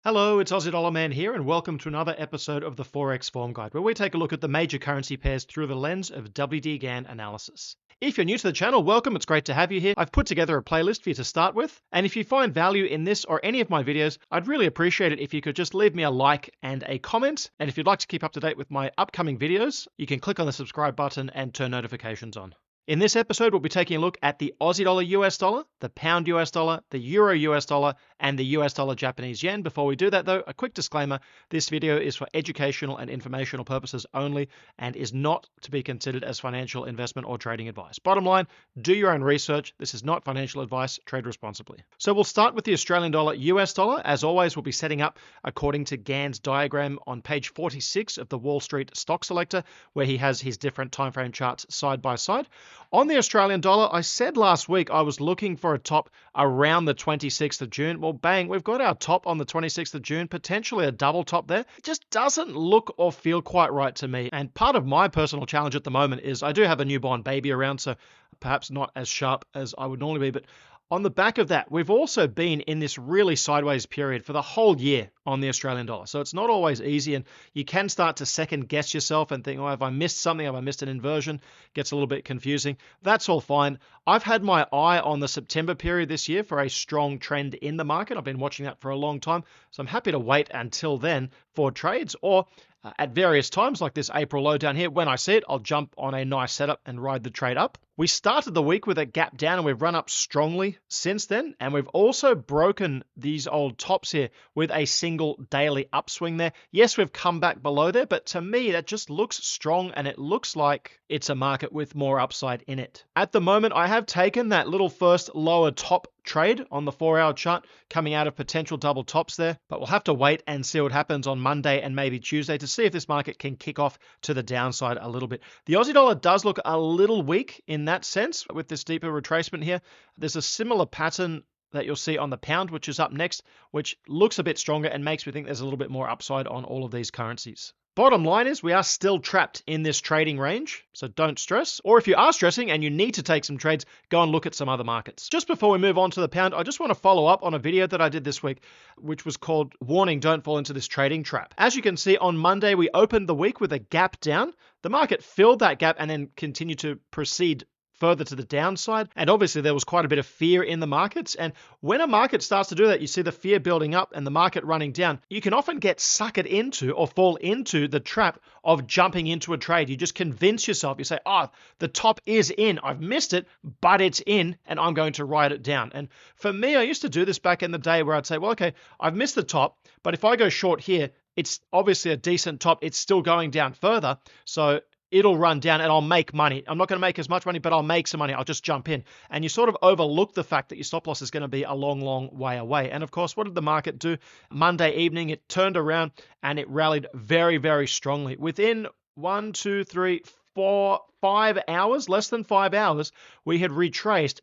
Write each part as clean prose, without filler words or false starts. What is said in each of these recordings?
Hello, it's Aussie Dollarman here, and welcome to another episode of the Forex Form Guide, where we take a look at the major currency pairs through the lens of WD Gann analysis. If you're new to the channel, welcome, it's great to have you here. I've put together a playlist for you to start with, and if you find value in this or any of my videos, I'd really appreciate it if you could just leave me a like and a comment, and if you'd like to keep up to date with my upcoming videos, you can click on the subscribe button and turn notifications on. In this episode, we'll be taking a look at the Aussie dollar US dollar, the pound US dollar, the euro US dollar, and the US dollar Japanese yen. Before we do that though, a quick disclaimer, this video is for educational and informational purposes only and is not to be considered as financial investment or trading advice. Bottom line, do your own research. This is not financial advice. Trade responsibly. So we'll start with the Australian dollar US dollar. As always, we'll be setting up according to Gann's diagram on page 46 of the Wall Street Stock Selector, where he has his different time frame charts side by side. On the Australian dollar, I said last week I was looking for a top around the 26th of June. Well, bang, we've got our top on the 26th of June, potentially a double top there. It just doesn't look or feel quite right to me. And part of my personal challenge at the moment is I do have a newborn baby around, so perhaps not as sharp as I would normally be, but on the back of that, we've also been in this really sideways period for the whole year on the Australian dollar. So it's not always easy, and you can start to second guess yourself and think, oh, have I missed something? Have I missed an inversion? Gets a little bit confusing. That's all fine. I've had my eye on the September period this year for a strong trend in the market. I've been watching that for a long time, so I'm happy to wait until then for trades, or at various times like this April low down here, when I see it, I'll jump on a nice setup and ride the trade up. We started the week with a gap down and we've run up strongly since then. And we've also broken these old tops here with a single daily upswing there. Yes, we've come back below there, but to me, that just looks strong and it looks like it's a market with more upside in it. At the moment, I have taken that little first lower top trade on the 4-hour chart coming out of potential double tops there, but we'll have to wait and see what happens on Monday and maybe Tuesday to see if this market can kick off to the downside a little bit. The Aussie dollar does look a little weak in that sense with this deeper retracement here. There's a similar pattern that you'll see on the pound, which is up next, which looks a bit stronger and makes me think there's a little bit more upside on all of these currencies. Bottom line is we are still trapped in this trading range, so don't stress. Or if you are stressing and you need to take some trades, go and look at some other markets. Just before we move on to the pound, I just want to follow up on a video that I did this week, which was called Warning, Don't Fall into This Trading Trap. As you can see, on Monday, we opened the week with a gap down. The market filled that gap and then continued to proceed further to the downside. And obviously there was quite a bit of fear in the markets. And when a market starts to do that, you see the fear building up and the market running down. You can often get suckered into or fall into the trap of jumping into a trade. You just convince yourself, you say, oh, the top is in. I've missed it, but it's in and I'm going to ride it down. And for me, I used to do this back in the day where I'd say, well, okay, I've missed the top, but if I go short here, it's obviously a decent top. It's still going down further. So it'll run down and I'll make money. I'm not going to make as much money, but I'll make some money. I'll just jump in. And you sort of overlook the fact that your stop loss is going to be a long, long way away. And of course, what did the market do? Monday evening, it turned around and it rallied very, very strongly. Within 1, 2, 3, 4, 5 hours, less than 5 hours, we had retraced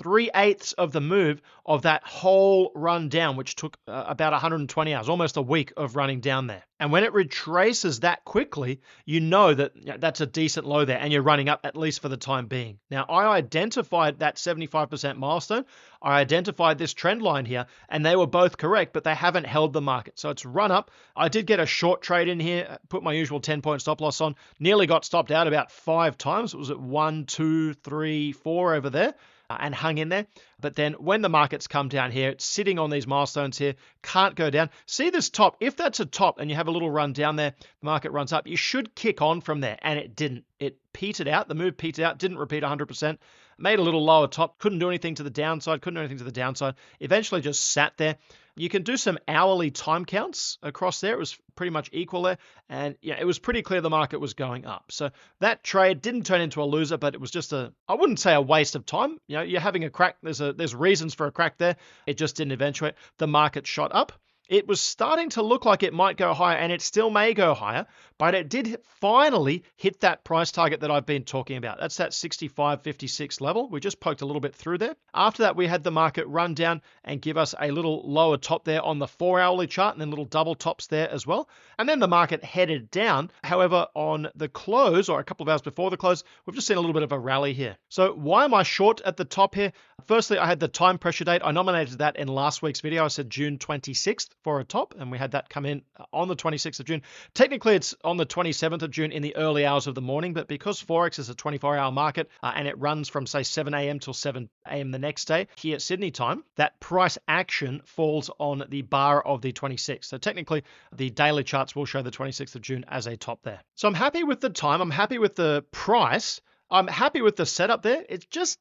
3/8 of the move of that whole run down, which took about 120 hours, almost a week of running down there. And when it retraces that quickly, you know that that's a decent low there and you're running up, at least for the time being. Now, I identified that 75% milestone. I identified this trend line here and they were both correct, but they haven't held the market. So it's run up. I did get a short trade in here, put my usual 10-point stop loss on, nearly got stopped out about 5 times. It was at 1, 2, 3, 4 over there. And hung in there. But then when the markets come down here, it's sitting on these milestones here, can't go down. See this top, if that's a top and you have a little run down there, the market runs up, you should kick on from there. And it didn't. It petered out. The move petered out, didn't repeat 100%, made a little lower top, couldn't do anything to the downside, eventually just sat there. You can do some hourly time counts across there. It was pretty much equal there. And yeah, it was pretty clear the market was going up. So that trade didn't turn into a loser, but it was just I wouldn't say a waste of time. You know, you're having a crack. There's reasons for a crack there. It just didn't eventuate. The market shot up. It was starting to look like it might go higher, and it still may go higher, but it did finally hit that price target that I've been talking about. That's that 65.56 level. We just poked a little bit through there. After that, we had the market run down and give us a little lower top there on the 4-hourly chart, and then little double tops there as well. And then the market headed down. However, on the close, or a couple of hours before the close, we've just seen a little bit of a rally here. So why am I short at the top here? Firstly, I had the time pressure date. I nominated that in last week's video. I said June 26th for a top, and we had that come in on the 26th of June. Technically, it's on the 27th of June in the early hours of the morning, but because Forex is a 24-hour market and it runs from, say, 7 a.m. till 7 a.m. the next day here at Sydney time, that price action falls on the bar of the 26th. So technically, the daily charts will show the 26th of June as a top there. So I'm happy with the time. I'm happy with the price. I'm happy with the setup there. It just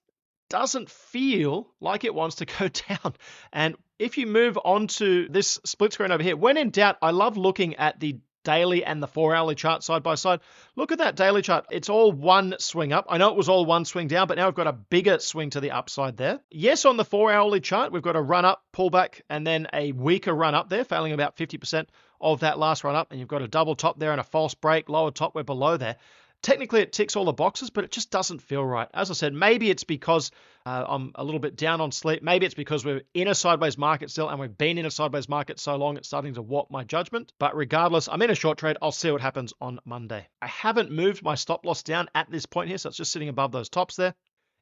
doesn't feel like it wants to go down. And if you move on to this split screen over here, when in doubt, I love looking at the daily and the 4-hourly chart side by side. Look at that daily chart. It's all one swing up. I know it was all one swing down, but now we've got a bigger swing to the upside there. Yes, on the 4-hourly chart, we've got a run up, pullback, and then a weaker run up there, failing about 50% of that last run up. And you've got a double top there and a false break, lower top, we're below there. Technically, it ticks all the boxes, but it just doesn't feel right. As I said, maybe it's because I'm a little bit down on sleep. Maybe it's because we're in a sideways market still, and we've been in a sideways market so long, it's starting to warp my judgment. But regardless, I'm in a short trade. I'll see what happens on Monday. I haven't moved my stop loss down at this point here, so it's just sitting above those tops there.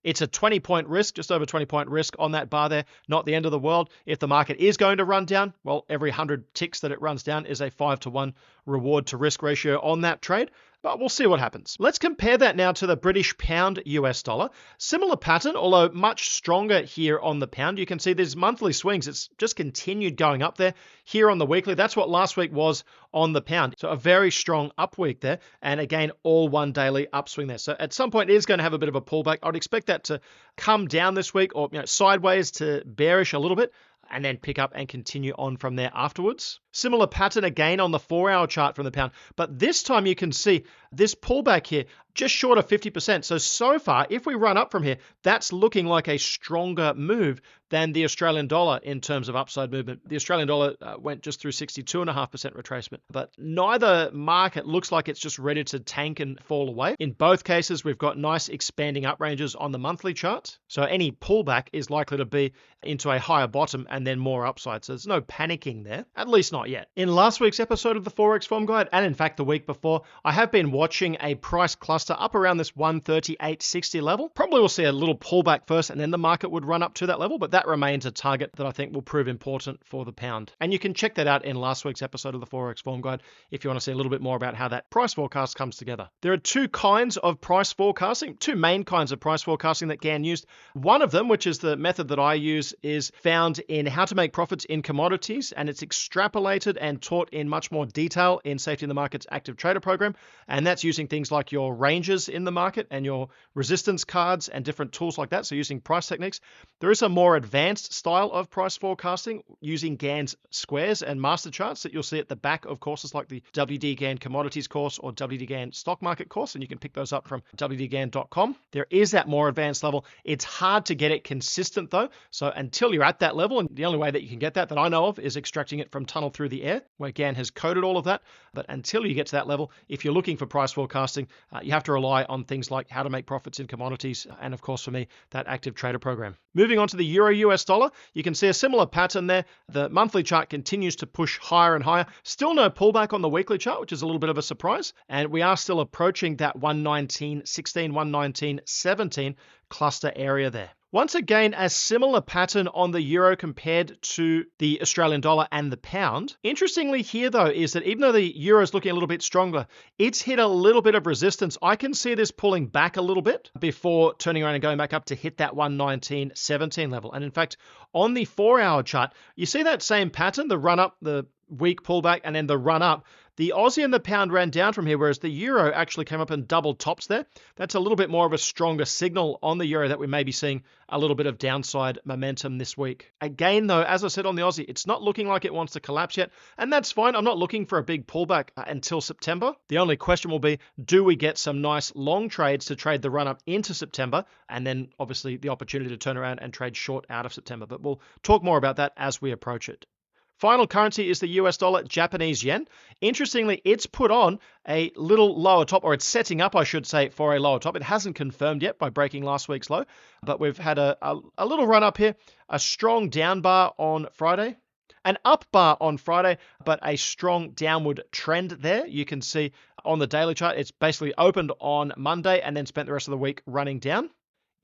It's a 20-point risk, just over 20-point risk on that bar there. Not the end of the world. If the market is going to run down, well, every 100 ticks that it runs down is a 5-to-1 reward to risk ratio on that trade. But we'll see what happens. Let's compare that now to the British pound US dollar. Similar pattern, although much stronger here on the pound. You can see there's monthly swings. It's just continued going up there. Here on the weekly, that's what last week was on the pound. So a very strong up week there. And again, all one daily upswing there. So at some point, it is going to have a bit of a pullback. I'd expect that to come down this week, or sideways to bearish a little bit, and then pick up and continue on from there afterwards. Similar pattern again on the 4-hour chart from the pound, but this time you can see this pullback here just short of 50%. So far, if we run up from here, that's looking like a stronger move than the Australian dollar in terms of upside movement. The Australian dollar went just through 62.5% retracement, but neither market looks like it's just ready to tank and fall away. In both cases, we've got nice expanding up ranges on the monthly chart. So any pullback is likely to be into a higher bottom and then more upside. So there's no panicking there, at least not yet. In last week's episode of the Forex Form Guide, and in fact the week before, I have been watching a price cluster up around this 138.60 level. Probably we'll see a little pullback first and then the market would run up to that level, but that remains a target that I think will prove important for the pound. And you can check that out in last week's episode of the Forex Form Guide if you want to see a little bit more about how that price forecast comes together. There are two kinds of price forecasting, two main kinds of price forecasting that Gann used. One of them, which is the method that I use, is found in How to Make Profits in Commodities, and it's extrapolated and taught in much more detail in Safety in the Markets Active Trader Program. And that's using things like your ranges in the market and your resistance cards and different tools like that. So using price techniques. There is a more advanced style of price forecasting using Gann's squares and master charts that you'll see at the back of courses like the WD Gann Commodities course or WD Gann Stock Market course, and you can pick those up from wdgann.com. There is that more advanced level. It's hard to get it consistent though. So until you're at that level, and the only way that you can get that I know of is extracting it from Tunnel Through the Air, where Gann has coded all of that. But until you get to that level, if you're looking for price forecasting, you have to rely on things like How to Make Profits in Commodities, and of course for me, that Active Trader Program. Moving on to the Euro US dollar, you can see a similar pattern there. The monthly chart continues to push higher and higher. Still no pullback on the weekly chart, which is a little bit of a surprise. And we are still approaching that 119.16, 119.17 cluster area there. Once again, a similar pattern on the euro compared to the Australian dollar and the pound. Interestingly here though is that even though the euro is looking a little bit stronger, it's hit a little bit of resistance. I can see this pulling back a little bit before turning around and going back up to hit that 119.17 level. And in fact, on the 4-hour chart, you see that same pattern, the run up, the weak pullback, and then the run up. The Aussie and the pound ran down from here, whereas the euro actually came up and double tops there. That's a little bit more of a stronger signal on the euro that we may be seeing a little bit of downside momentum this week. Again, though, as I said on the Aussie, it's not looking like it wants to collapse yet, and that's fine. I'm not looking for a big pullback until September. The only question will be, do we get some nice long trades to trade the run up into September, and then obviously the opportunity to turn around and trade short out of September. But we'll talk more about that as we approach it. Final currency is the US dollar, Japanese yen. Interestingly, it's put on a little lower top, or it's setting up, I should say, for a lower top. It hasn't confirmed yet by breaking last week's low, but we've had a little run up here, a strong down bar on Friday, an up bar on Friday, but a strong downward trend there. You can see on the daily chart, it's basically opened on Monday and then spent the rest of the week running down.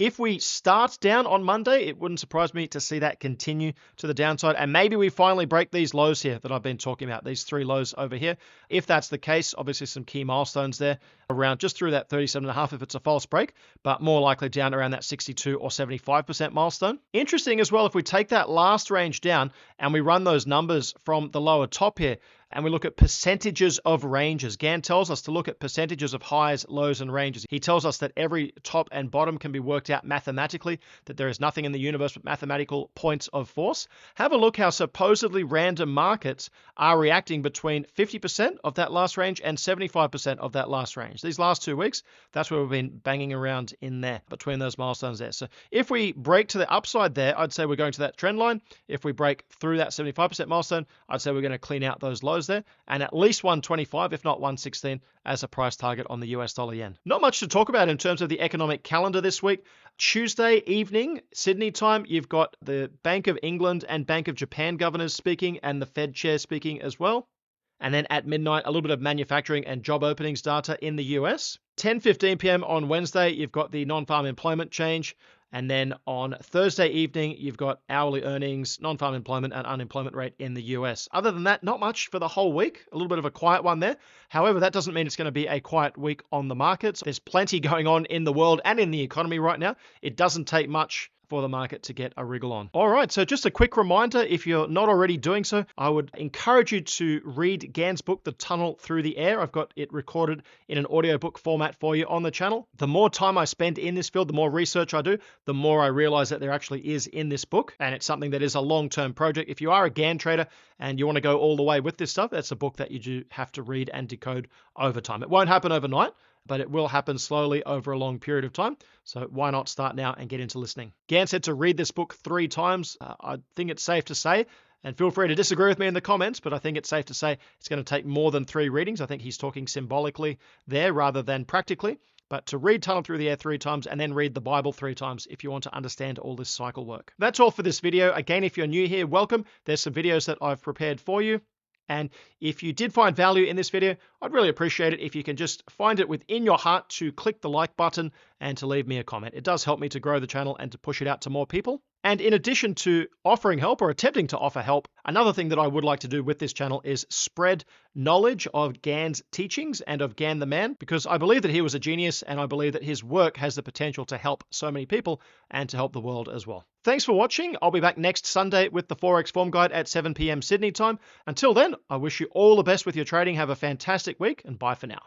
If we start down on Monday, it wouldn't surprise me to see that continue to the downside, and maybe we finally break these lows here that I've been talking about, these 3 lows over here. If that's the case, obviously some key milestones there around just through that 37.5 if it's a false break, but more likely down around that 62 or 75% milestone. Interesting as well, if we take that last range down and we run those numbers from the lower top here, and we look at percentages of ranges. Gann tells us to look at percentages of highs, lows, and ranges. He tells us that every top and bottom can be worked out mathematically, that there is nothing in the universe but mathematical points of force. Have a look how supposedly random markets are reacting between 50% of that last range and 75% of that last range. These last 2 weeks, that's where we've been banging around in there, between those milestones there. So if we break to the upside there, I'd say we're going to that trend line. If we break through that 75% milestone, I'd say we're going to clean out those lows there, and at least 125, if not 116, as a price target on the US dollar yen. Not much to talk about in terms of the economic calendar this week. Tuesday evening, Sydney time, you've got the Bank of England and Bank of Japan governors speaking, and the Fed chair speaking as well. And then at midnight, a little bit of manufacturing and job openings data in the US. 10:15 p.m. on Wednesday, you've got the non-farm employment change. And then on Thursday evening, you've got hourly earnings, non-farm employment, and unemployment rate in the US. Other than that, not much for the whole week. A little bit of a quiet one there. However, that doesn't mean it's going to be a quiet week on the markets. There's plenty going on in the world and in the economy right now. It doesn't take much for the market to get a wriggle on. All right, so just a quick reminder, if you're not already doing so, I would encourage you to read Gann's book, The Tunnel Through the Air. I've got it recorded in an audiobook format for you on the channel. The more time I spend in this field, the more research I do, the more I realize that there actually is in this book, and it's something that is a long-term project. If you are a Gann trader and you want to go all the way with this stuff, that's a book that you do have to read and decode over time. It won't happen overnight, but it will happen slowly over a long period of time. So why not start now and get into listening? Gann said to read this book 3 times. I think it's safe to say, and feel free to disagree with me in the comments, but I think it's safe to say it's going to take more than 3 readings. I think he's talking symbolically there rather than practically. But to read Tunnel Through the Air 3 times and then read the Bible 3 times if you want to understand all this cycle work. That's all for this video. Again, if you're new here, welcome. There's some videos that I've prepared for you. And if you did find value in this video, I'd really appreciate it if you can just find it within your heart to click the like button and to leave me a comment. It does help me to grow the channel and to push it out to more people. And in addition to offering help or attempting to offer help, another thing that I would like to do with this channel is spread knowledge of Gann's teachings and of Gann the man, because I believe that he was a genius and I believe that his work has the potential to help so many people and to help the world as well. Thanks for watching. I'll be back next Sunday with the Forex Form Guide at 7 p.m. Sydney time. Until then, I wish you all the best with your trading. Have a fantastic week, and bye for now.